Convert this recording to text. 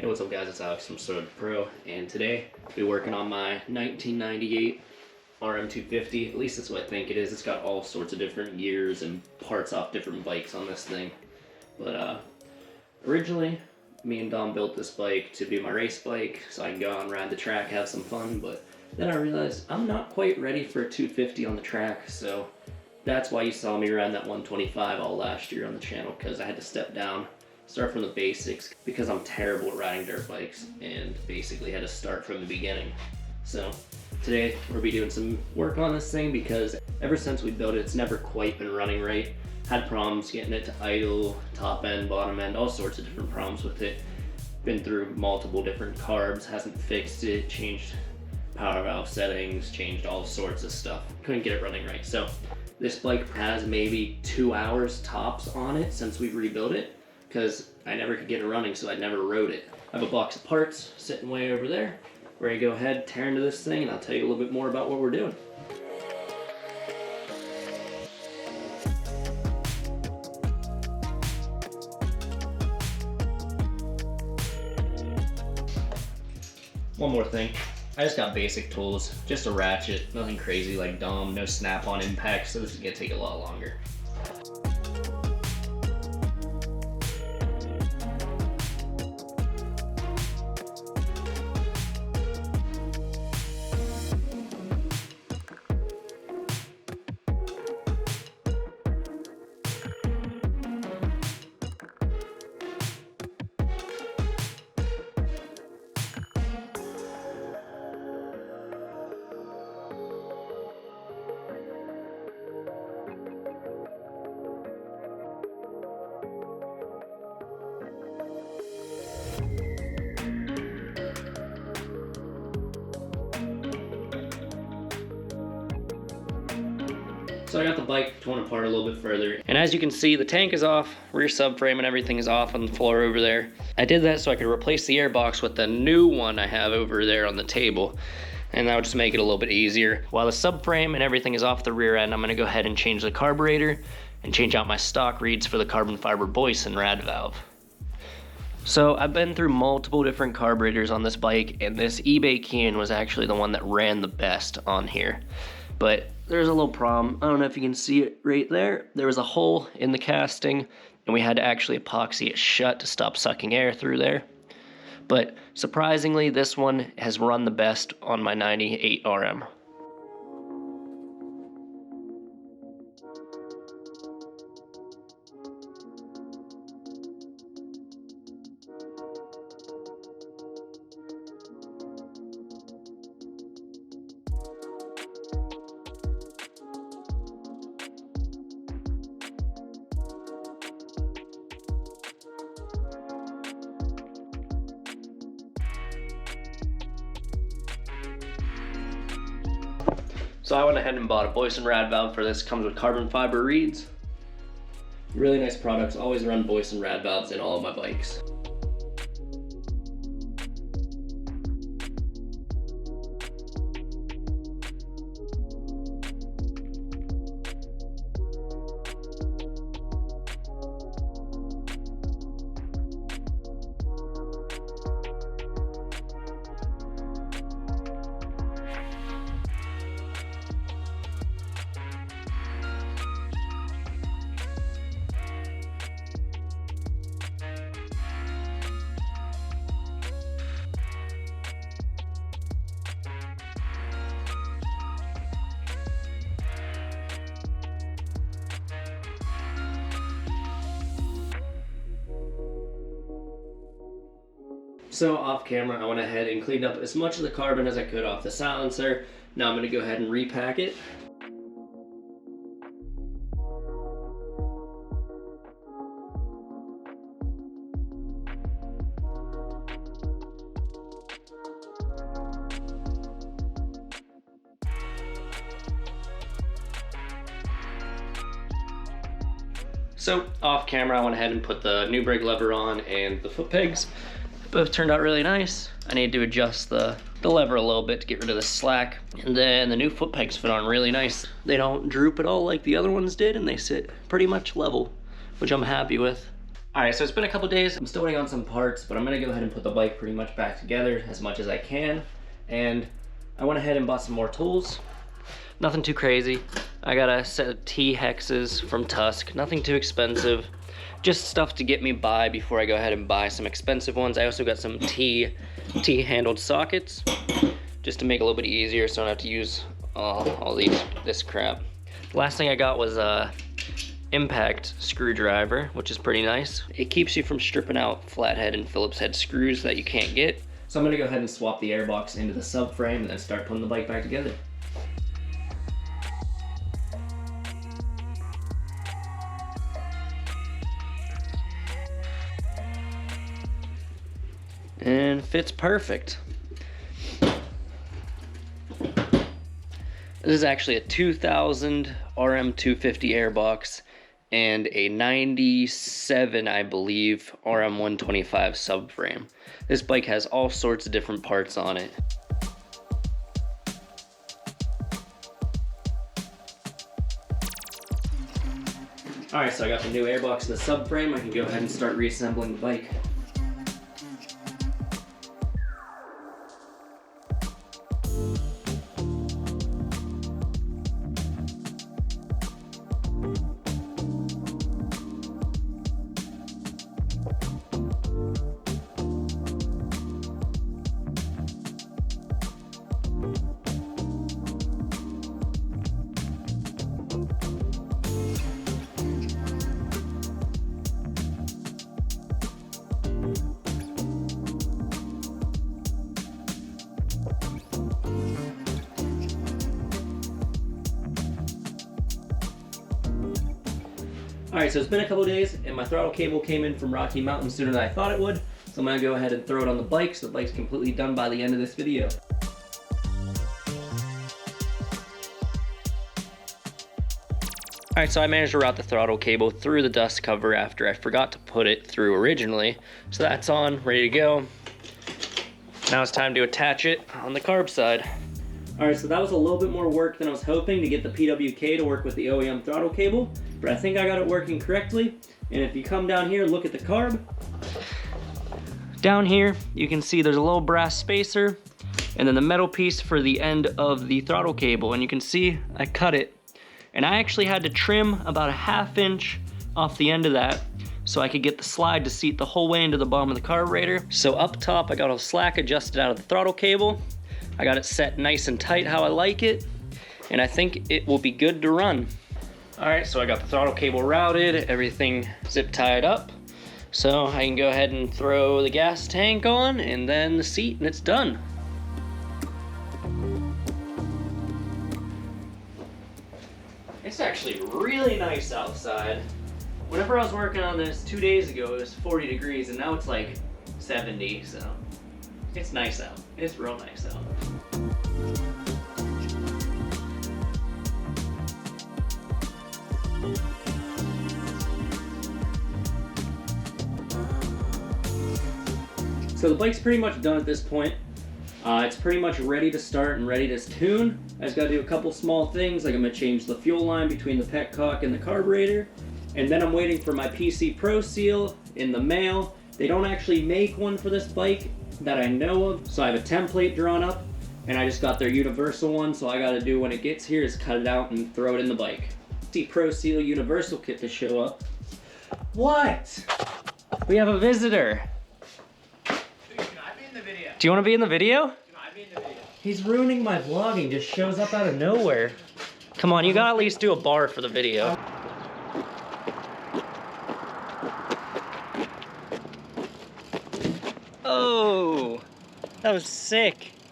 Hey, what's up guys, it's Alex from Suzuki Pro, and today I'll be working on my 1998 RM250, at least that's what I think it is. It's got all sorts of different years and parts off different bikes on this thing. But originally, me and Dom built this bike to be my race bike, so I can go out and ride the track, have some fun, but then I realized I'm not quite ready for a 250 on the track, so that's why you saw me ride that 125 all last year on the channel, because I had to step down. Start from the basics because I'm terrible at riding dirt bikes and basically had to start from the beginning. So today we'll be doing some work on this thing because ever since we built it, it's never quite been running right. Had problems getting it to idle, top end, bottom end, all sorts of different problems with it. Been through multiple different carbs, hasn't fixed it, changed power valve settings, changed all sorts of stuff. Couldn't get it running right. So this bike has maybe 2 hours tops on it since we rebuilt it, because I never could get it running, so I never rode it. I have a box of parts sitting way over there. We're gonna go ahead, tear into this thing, and I'll tell you a little bit more about what we're doing. One more thing. I just got basic tools, just a ratchet, nothing crazy like Dom, no snap-on impact, so this is gonna take a lot longer. So I got the bike torn apart a little bit further. And as you can see, the tank is off, rear subframe and everything is off on the floor over there. I did that so I could replace the airbox with the new one I have over there on the table. And that would just make it a little bit easier. While the subframe and everything is off the rear end, I'm gonna go ahead and change the carburetor and change out my stock reeds for the carbon fiber Boyce and rad valve. So I've been through multiple different carburetors on this bike, and this eBay Keihin was actually the one that ran the best on here. But there's a little problem. I don't know if you can see it right there. There was a hole in the casting, and we had to actually epoxy it shut to stop sucking air through there. But surprisingly, this one has run the best on my 98 RM. So I went ahead and bought a Boyce and rad valve for this. Comes with carbon fiber reeds. Really nice products. Always run Boyce and rad valves in all of my bikes. So off camera, I went ahead and cleaned up as much of the carbon as I could off the silencer. Now I'm going to go ahead and repack it. So off camera, I went ahead and put the new brake lever on and the foot pegs. Both turned out really nice. I need to adjust the lever a little bit to get rid of the slack. And then the new foot pegs fit on really nice. They don't droop at all like the other ones did, and they sit pretty much level, which I'm happy with. Alright, so it's been a couple days. I'm still waiting on some parts, but I'm gonna go ahead and put the bike pretty much back together as much as I can. And I went ahead and bought some more tools. Nothing too crazy. I got a set of T-hexes from Tusk. Nothing too expensive. Just stuff to get me by before I go ahead and buy some expensive ones. I also got some T-handled sockets, just to make it a little bit easier so I don't have to use all this crap. The last thing I got was a impact screwdriver, which is pretty nice. It keeps you from stripping out flathead and Phillips head screws that you can't get. So I'm gonna go ahead and swap the airbox into the subframe and then start putting the bike back together. And fits perfect. This is actually a 2000 RM250 airbox and a 97, I believe, RM125 subframe. This bike has all sorts of different parts on it. Alright, so I got the new airbox and the subframe. I can go ahead and start reassembling the bike. Alright, so it's been a couple days and my throttle cable came in from Rocky Mountain sooner than I thought it would. So I'm going to go ahead and throw it on the bike so the bike's completely done by the end of this video. Alright, so I managed to route the throttle cable through the dust cover after I forgot to put it through originally. So that's on, ready to go. Now it's time to attach it on the carb side. Alright, so that was a little bit more work than I was hoping to get the PWK to work with the OEM throttle cable, but I think I got it working correctly. And if you come down here and look at the carb, down here you can see there's a little brass spacer and then the metal piece for the end of the throttle cable, and you can see I cut it. And I actually had to trim about a ½ inch off the end of that so I could get the slide to seat the whole way into the bottom of the carburetor. So up top I got all slack adjusted out of the throttle cable. I got it set nice and tight how I like it, and I think it will be good to run. Alright, so I got the throttle cable routed, everything zip tied up, so I can go ahead and throw the gas tank on and then the seat, and it's done. It's actually really nice outside. Whenever I was working on this 2 days ago, it was 40 degrees, and now it's like 70, so it's nice out. It's real nice out. So the bike's pretty much done at this point. It's pretty much ready to start and ready to tune. I just gotta do a couple small things, like I'm gonna change the fuel line between the petcock and the carburetor. And then I'm waiting for my PC Pro Seal in the mail. They don't actually make one for this bike that I know of, so I have a template drawn up, and I just got their universal one, so all I gotta do when it gets here is cut it out and throw it in the bike. PC Pro Seal universal kit to show up. What? We have a visitor. Do you want to be in the video? He's ruining my vlogging, just shows up out of nowhere. Come on, you gotta at least do a bar for the video. Oh, that was sick.